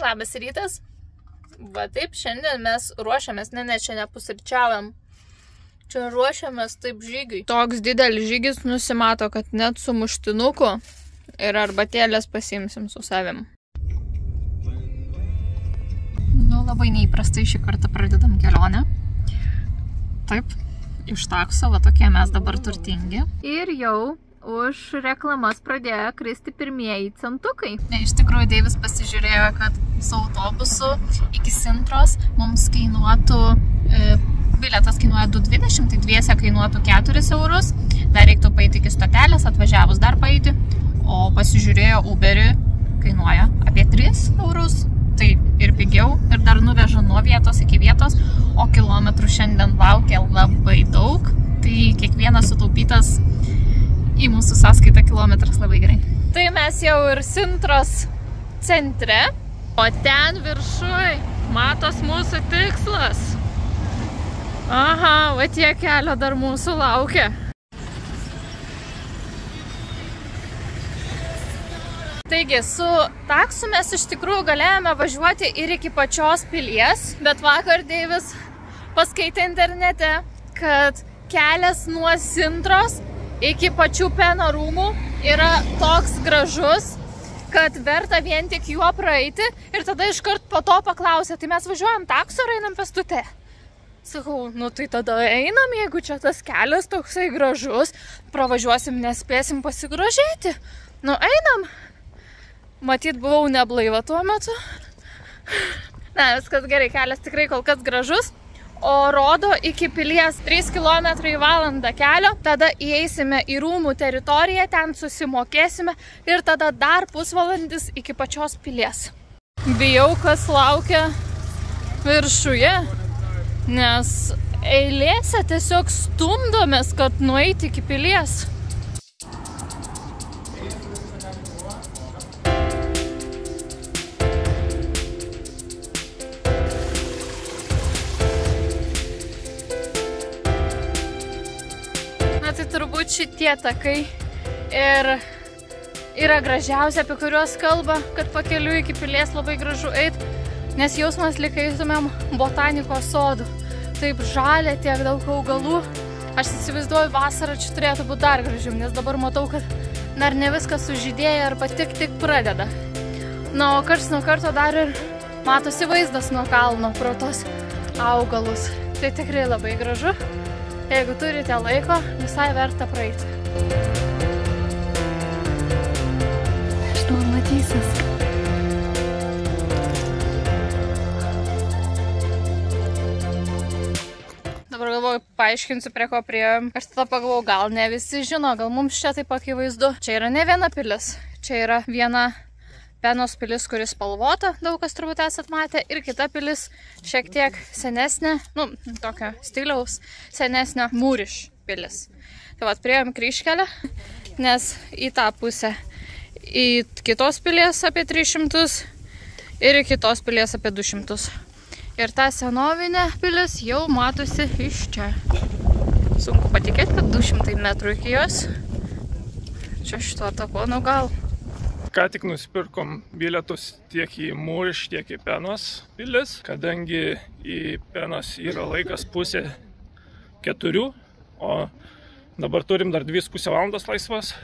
labas rytas. Va taip, šiandien mes ruošiamės, ne, čia nepusryčiaujam. Čia ruošiamės taip žygiui. Toks didelis žygis nusimato, kad net su muštinuku ir arbatėlės pasiimsim su savim. Nu, labai neįprastai šį kartą pradedam kelionę. Taip, iš takso, va tokie mes dabar turtingi. Ir jau už reklamas pradėjo kristi pirmieji centukai. Iš tikrųjų, Deivis pasižiūrėjo, kad su autobusu iki Sintros mums kainuotų, bilietas kainuoja 2,20, tai dviese kainuotų 4 eurus. Dar reiktų paeiti iki stotelės, atvažiavus dar paeiti. O pasižiūrėjo Uberį, kainuoja apie 3 eurus. Tai ir pigiau, ir dar nuveža nuo vietos iki vietos, o kilometrų šiandien laukia labai daug. Tai kiekvienas sutaupytas į mūsų sąskaitą kilometras labai gerai. Tai mes jau ir Sintros centre, o ten viršuj matos mūsų tikslas. Aha, va tiek kelio dar mūsų laukia. Taigi, su taksu mes iš tikrųjų galėjome važiuoti ir iki pačios pilies, bet vakar Deivis paskaitė internete, kad kelias nuo Sintros iki pačių Peno rūmų yra toks gražus, kad verta vien tik juo praeiti, ir tada iškart po to paklausė, tai mes važiuojam taksu ar einam pėstute? Sakau, nu tai tada einam, jeigu čia tas kelias toksai gražus, pravažiuosim, nespėsim pasigrožėti. Nu einam. Matyt, buvau neblaiva tuo metu. Ne, viskas gerai, kelias tikrai kol kas gražus. O rodo iki pilies 3 km į valandą kelio, tada įeisime į rūmų teritoriją, ten susimokėsime ir tada dar pusvalandis iki pačios pilies. Bijau, kas laukia viršuje, nes eilėse tiesiog stumdomės, kad nueiti iki pilies. Tai turbūt šitie takai ir yra gražiausia, apie kuriuos kalba, kad pakeliui iki pilies labai gražu eit, nes jausmas lyg eitumėm botanikos sodų. Taip žalia, tiek daug augalų. Aš įsivaizduoju, vasarą čia turėtų būti dar gražiau, nes dabar matau, kad dar ne viskas sužydėja arba tik pradeda. Na, o karts nuo karto dar ir matosi vaizdas nuo kalno pro tos augalus. Tai tikrai labai gražu. Jeigu turite laiko, visai verta praeiti. Štai matysis. Dabar galvoju, paaiškinsiu, prie ko priėjom. Aš tada pagalvojau, gal ne visi žino, gal mums čia taip akivaizdu. Čia yra ne viena pilis. Čia yra viena Penos pilis, kuris spalvota, daug kas turbūt esat matę, ir kita pilis šiek tiek senesnė, nu, tokio stiliaus senesnė Mūriš pilis. Tai vat, priėjom kryžkelę, nes į tą pusę, į kitos pilies apie 300 ir į kitos pilies apie 200. Ir ta senovinė pilis jau matosi iš čia. Sunku patikėti, kad 200 metrų iki jos. Čia šituo taku, nu gal. Ką tik nusipirkom bilietus tiek į Mūriš, tiek į Penos pilis, kadangi į Penos yra laikas 3:30, o dabar turim dar 2,5 valandos laisvas,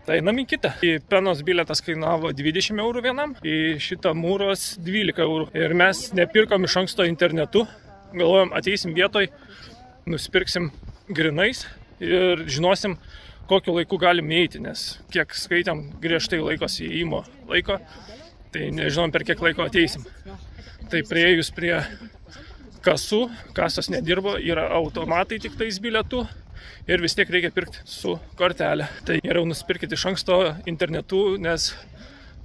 tai einam į kitą. Į Penos bilietas kainavo 20 eurų vienam, į šitą Mūros 12 eurų. Ir mes nepirkom iš anksto internetu, galvojom, ateisim vietoj, nusipirksim grinais ir žinosim, kokiu laiku galim eiti, nes kiek skaitėm griežtai laikosi įėjimo laiko, tai nežinom, per kiek laiko ateisim. Tai priėjus prie kasų, kasos nedirbo, yra automatai tik tais bilietų ir vis tiek reikia pirkti su kortelė. Tai geriau nusipirkite iš anksto internetu, nes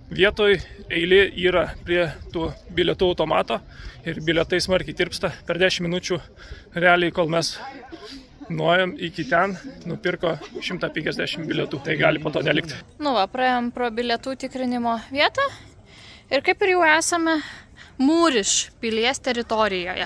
vietoj eilė yra prie tų bilietų automato ir bilietai smarkiai tirpsta. Per 10 minučių realiai, kol mes nuėjom iki ten, nupirko 150 bilietų, tai gali po to nelikti. Nu va, praėjom pro bilietų tikrinimo vietą ir kaip ir jau esame Mūriš pilies teritorijoje.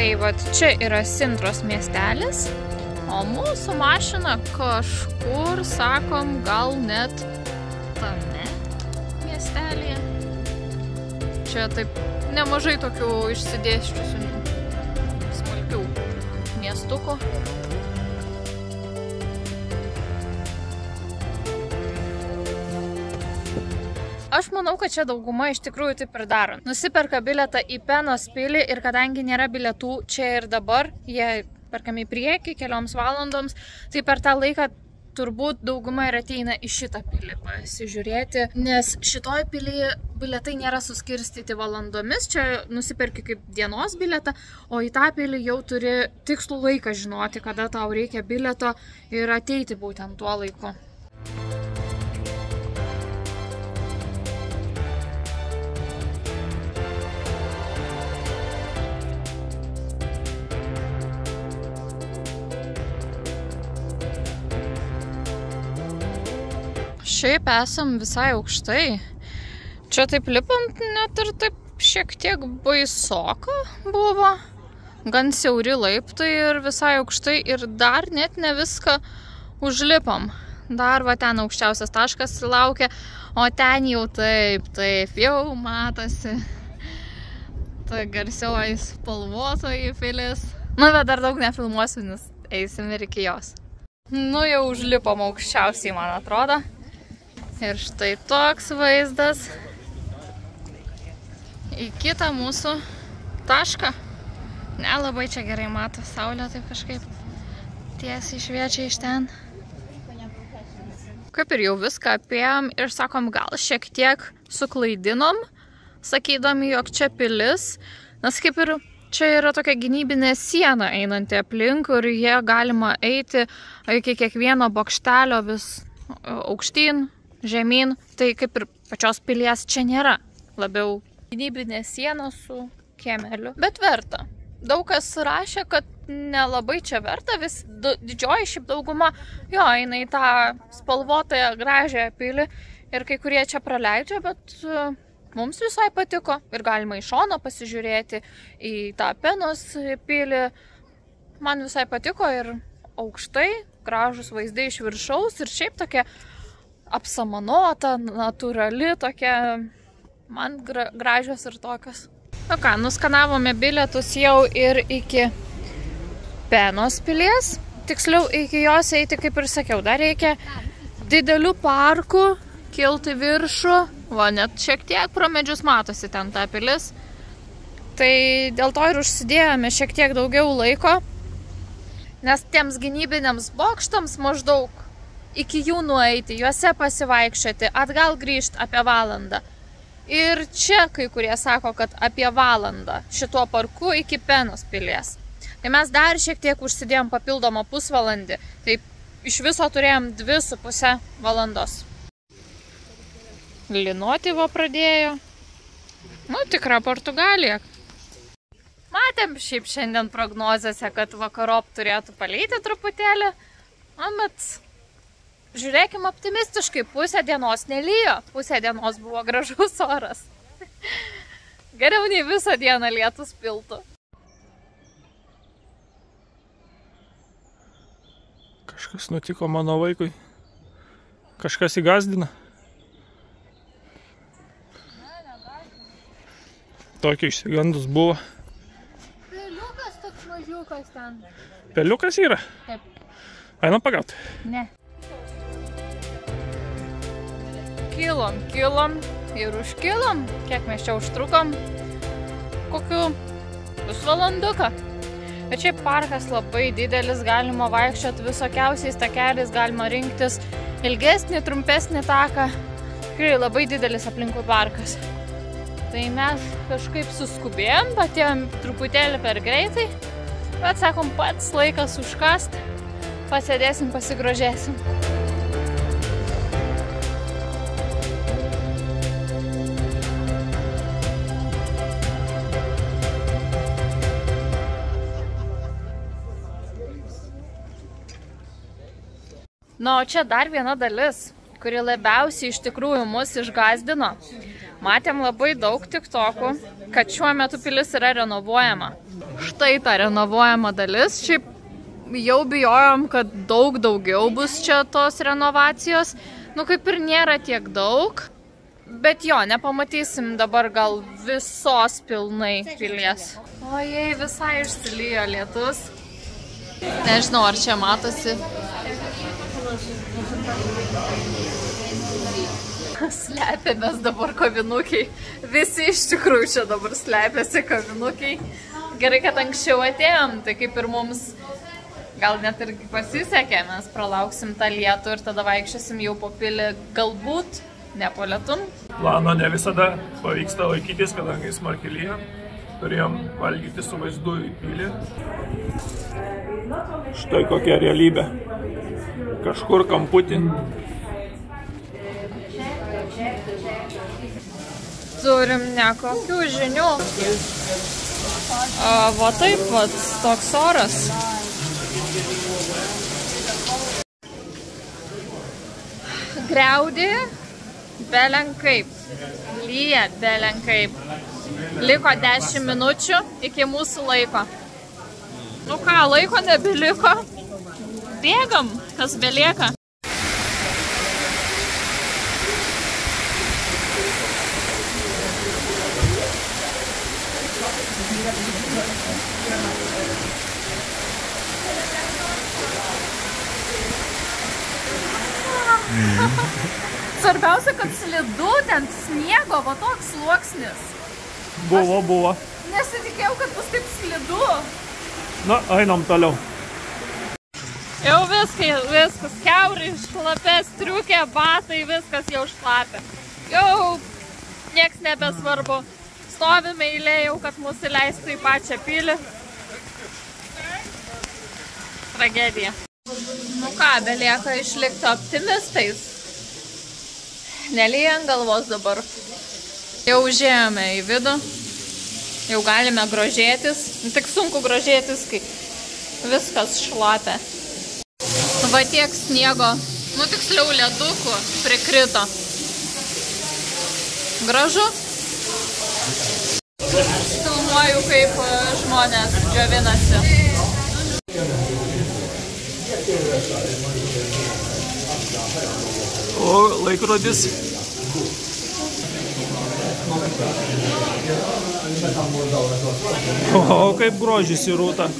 Tai vat čia yra Sintros miestelis, o mūsų mašina kažkur, sakom, gal net tame miestelėje. Čia taip nemažai tokių išsidėsčiusių smulkių miestukų. Aš manau, kad čia dauguma iš tikrųjų taip ir daro. Nusiperka bilietą į Penos pilį ir kadangi nėra bilietų čia ir dabar, jie perkami į priekį kelioms valandoms, tai per tą laiką turbūt dauguma ir ateina į šitą pilį pasižiūrėti, nes šitoj pilyje bilietai nėra suskirstyti valandomis, čia nusiperki kaip dienos bilietą, o į tą pilį jau turi tikslų laiką žinoti, kada tau reikia bilieto ir ateiti būtent tuo laiku. Šiaip esam visai aukštai. Čia taip lipant net ir taip šiek tiek baisoka buvo. Gan siauri laiptai ir visai aukštai ir dar net ne viską užlipam. Dar va ten aukščiausias taškas laukia, o ten jau taip, jau matosi. Ta garsioji spalvotoji pilis. Nu, bet dar daug nefilmuosiu, nes eisim ir iki jos. Nu, jau užlipam aukščiausiai, man atrodo. Ir štai toks vaizdas į kitą mūsų tašką. Nelabai čia gerai mato, saulė taip kažkaip tiesiai šviečia iš ten. Kaip ir jau viską apėjom ir sakom, gal šiek tiek suklaidinom, sakydami, jog čia pilis, nes kaip ir čia yra tokia gynybinė siena einanti aplink ir jie galima eiti iki kiekvieno bokštelio vis aukštyn, žemyn, tai kaip ir pačios pilies čia nėra, labiau gynybinė siena su kiemeliu, bet verta. Daug kas rašė, kad nelabai čia verta, vis didžioji šiaip dauguma jo eina į tą spalvotąją gražią pilį ir kai kurie čia praleidžia, bet mums visai patiko ir galima iš šono pasižiūrėti į tą Penos pilį. Man visai patiko ir aukštai, gražus vaizdai iš viršaus ir šiaip tokia apsamanota, natūrali, tokia man gražios ir tokios. Nu ką, nuskanavome bilietus jau ir iki Penos pilies. Tiksliau, iki jos eiti, kaip ir sakiau, dar reikia didelių parkų, kilti viršų. Va, net šiek tiek pro medžius matosi ten ta pilis. Tai dėl to ir užsidėjome šiek tiek daugiau laiko, nes tiems gynybiniams bokštams maždaug iki jų nueiti, juose pasivaikščioti, atgal grįžti apie valandą. Ir čia kai kurie sako, kad apie valandą šituo parku iki Penos pilies. Tai mes dar šiek tiek užsidėjom papildomą pusvalandį, tai iš viso turėjom 2,5 valandos. Lynoti va pradėjo. Nu, tikra Portugalija. Matėm šiaip šiandien prognozėse, kad vakarop turėtų palyti truputėlį, bet žiūrėkim optimistiškai, pusę dienos nelijo, pusę dienos buvo gražus oras. Geriau nei visą dieną lietus piltų. Kažkas nutiko mano vaikui. Kažkas įgazdina. Tokia išsigandus buvo. Peliukas toks mažiukas ten. Peliukas yra? Taip. Einam pagauti? Ne. Kilom ir užkilom. Kiek mes čia užtrukom? Kokiu pusvalanduką. Bet šiaip parkas labai didelis, galima vaikščioti visokiausiais takeliais, galima rinktis ilgesnį, trumpesnį taką. Tikrai labai didelis aplinkui parkas. Tai mes kažkaip suskubėjom, patėjom truputėlį per greitai, bet sakom, pats laikas užkast, pasėdėsim, pasigrožėsim. Na, o čia dar viena dalis, kuri labiausiai iš tikrųjų mus išgazdino. Matėm labai daug tiktokų, kad šiuo metu pilis yra renovuojama. Štai ta renovuojama dalis. Šiaip jau bijojom, kad daug daugiau bus čia tos renovacijos. Nu, kaip ir nėra tiek daug. Bet jo, nepamatysim dabar gal visos pilnai pilies. Ojei, visai išsilijo lietus. Nežinau, ar čia matosi. Slepiamės dabar kavinukiai. Visi iš tikrųjų čia dabar slepiasi kavinukiai. Gerai, kad anksčiau atėjom, tai kaip ir mums gal net ir pasisekė. Mes pralauksim tą lietų ir tada vaikščiosim jau po pilį, galbūt ne po lietum. Plano ne visada pavyksta laikytis, kadangi smarkiai lyja. Turėjom valgyti su vaizdu į pilį. Štai kokia realybė. Kažkur kamputį. Turim nekokių žinių. Va taip, vat, toks oras. Griaudė belenkaip. Lyja belenkaip. Liko 10 minučių iki mūsų laiko. Nu ką, laiko nebeliko. Bėgam, kas belieka. Svarbiausia, kad slidu, ten sniego, va toks sluoksnis. Buvo. Nesitikėjau, kad bus taip slidu. Na, einam toliau. Jau viskas, kiaurai šlapė, striukė, batai, viskas jau šlapė. Jau nieks nebesvarbu. Stovime eilėje jau, kad mus įleistų į pačią pilį. Tragedija. Nu ką, belieka išlikti optimistais. Nelyja ant galvos dabar. Jau užėjome į vidų. Jau galime grožėtis. Tik sunku grožėtis, kai viskas šlapia. Va tiek sniego, nu tiksliau ledukų prikrito. Gražu. Filmuoju, kaip žmonės džiovinasi. O laikrodis. O kaip grožisi rūta.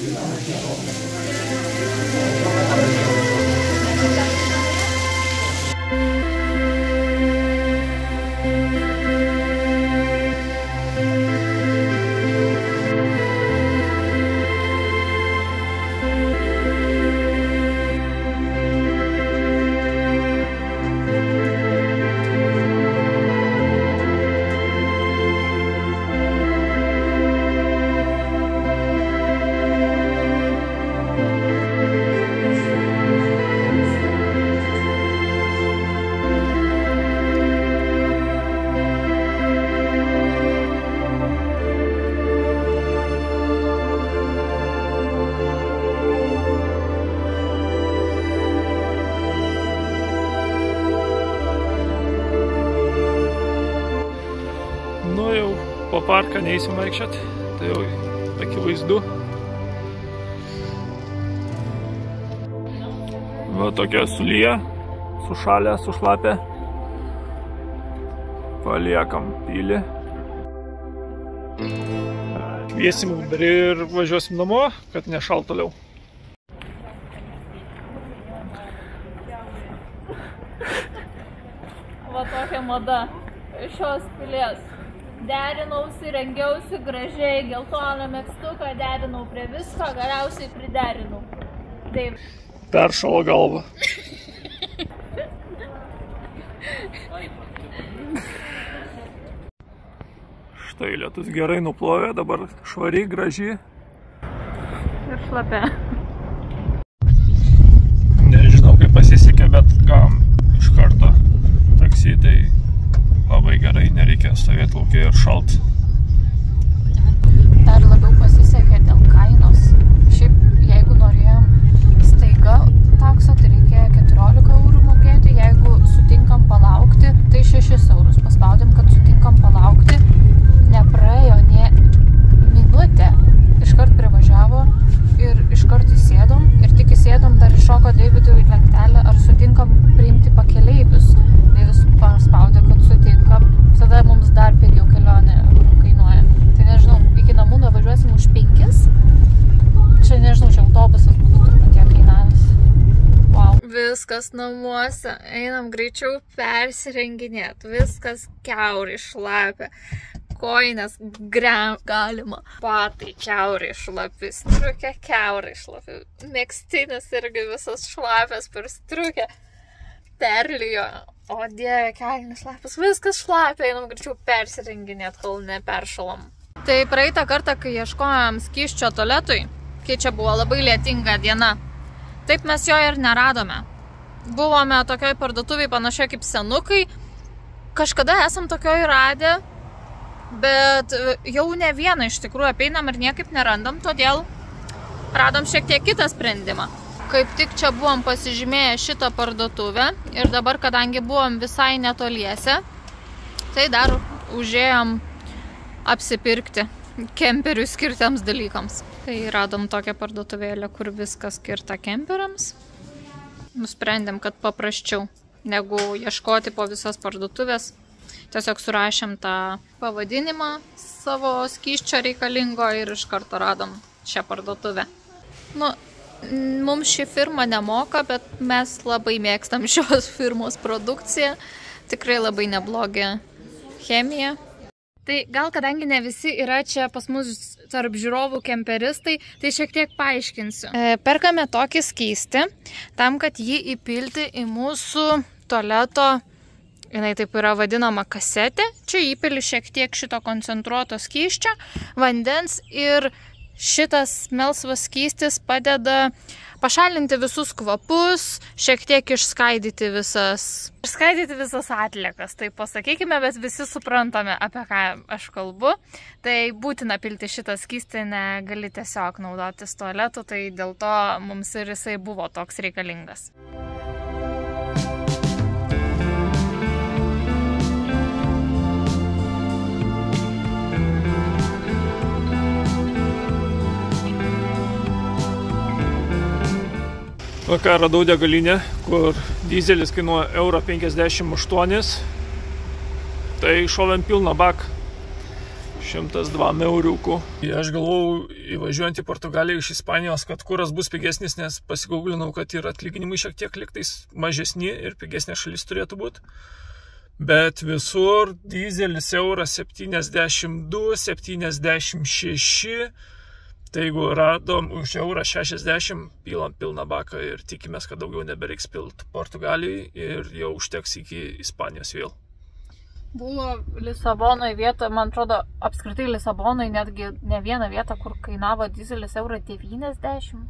Po parką neįsim vaikščiot, tai jau akivaizdu. Va tokia sulyja, sušalę, sušlapę. Paliekam pilį. Kviesim Uberį ir važiuosim namo, kad nešalt toliau. Va tokia mada šios pilies. Derinausi, rengiausi gražiai, geltoną megztuką, derinau prie visko, galiausiai priderinau. Taip. Peršalo galvą. Štai lietus gerai nuplovė, dabar švari, graži. Ir šlapia. Nežinau, kaip pasisekė, bet gavom iš karto taksi, tai labai gerai, nereikia stovėti lauke ir šalt. Dar labiau pasisekė dėl kainos. Šiaip, jeigu norėjom staiga takso, tai reikėjo 14 eurų mokėti, jeigu sutinkam palaukti, tai 6 eurus. Pas paspaudėm, kad sutinkam palaukti. Nepraėjo nė minutę. Iškart privažiavo ir iškart įsėdom. Ir tik įsėdom, dar iššoko Davidui lentelę, ar sutinkam priimti pakeleivius. Davis paspaudė, kad sutinkam. Tada mums dar pigiau kelionė kainuoja. Tai nežinau, iki namų nuvažiuosim už 5. Čia nežinau, čia autobusas būtų turbūt tiek kainavęs. Wow. Viskas namuose. Einam greičiau persirenginėt. Viskas kiaurai šlapia. Koinės galima. Batai kiaurai šlapi. Striukė kiaurai šlapi. Megztinis irgi visas šlapės per striukę. Perlijo. O dieve, kelnis šlapas. Viskas šlapia. Einam greičiau persirenginėt, kol neperšalam. Tai praeitą kartą, kai ieškojom skysčio tualetui, kai čia buvo labai lietinga diena, taip mes jo ir neradome. Buvome tokioj parduotuviai panašiai kaip senukai. Kažkada esam tokioj radę, bet jau ne vieną iš tikrųjų apeinam ir niekaip nerandam, todėl radom šiek tiek kitą sprendimą. Kaip tik čia buvom pasižymėję šitą parduotuvę ir dabar, kadangi buvom visai netoliese, tai dar užėjom apsipirkti kemperių skirtiems dalykams. Tai radom tokią parduotuvėlę, kur viskas skirta kemperiams. Nusprendėm, kad paprasčiau negu ieškoti po visas parduotuvės. Tiesiog surašėm tą pavadinimą savo skysčio reikalingo ir iš karto radom šią parduotuvę. Nu, mums ši firma nemoka, bet mes labai mėgstam šios firmos produkciją. Tikrai labai neblogi chemija. Tai gal kadangi ne visi yra čia pas mus tarp žiūrovų kemperistai, tai šiek tiek paaiškinsiu. Perkame tokį skystį, tam, kad jį įpilti į mūsų tualeto, jinai taip yra vadinama kasetė. Čia įpili šiek tiek šito koncentruoto skysčio, vandens ir šitas melsvas skystis padeda pašalinti visus kvapus, šiek tiek išskaidyti visas atliekas, tai pasakykime, bet visi suprantame, apie ką aš kalbu. Tai būtina pilti šitą skystį, negali tiesiog naudotis tualetu, tai dėl to mums ir jisai buvo toks reikalingas. Va ką, radau degalinę, kur dizelis kainuoja 1,58 €. Tai šovėm pilną baką. 102 euriukų. Aš galvojau, įvažiuojant į Portugaliją iš Ispanijos, kad kuras bus pigesnis, nes pasigūglinau, kad ir atlyginimai šiek tiek liktais mažesni ir pigesnė šalis turėtų būti. Bet visur dizelis 1,72 €, 76 €. Tai jeigu radom už 1,60 €, pilam pilną baką ir tikimės, kad daugiau nebereiks pilt Portugalijai ir jau užteks iki Ispanijos vėl. Buvo Lisabonoje vieta, man atrodo, apskritai Lisabonoje netgi ne vieną vietą, kur kainavo dizelis 1,90 €.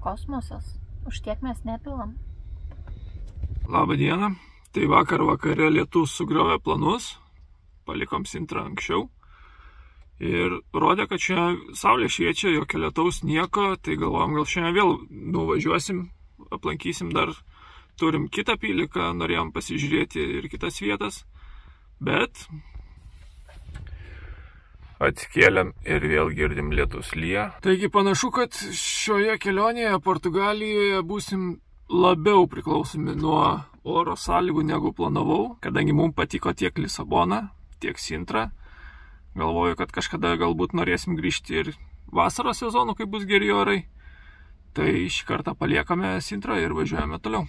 Kosmosas. Už tiek mes nepilam. Labą dieną. Tai vakar vakare lietus sugriovė planus. Palikom Sintrą anksčiau. Ir rodė, kad čia saulė šviečia, jokio lietaus nieko, tai galvojom, gal šiandien vėl nuvažiuosim, aplankysim dar, turim kitą pyliką, norėjom pasižiūrėti ir kitas vietas, bet atsikėlėm ir vėl girdim lietus lyja. Taigi panašu, kad šioje kelionėje Portugalijoje būsim labiau priklausomi nuo oro sąlygų negu planavau, kadangi mums patiko tiek Lisabona, tiek Sintra. Galvoju, kad kažkada galbūt norėsim grįžti ir vasaros sezonu, kai bus geri orai. Tai šį kartą paliekame Sintrą ir važiuojame toliau.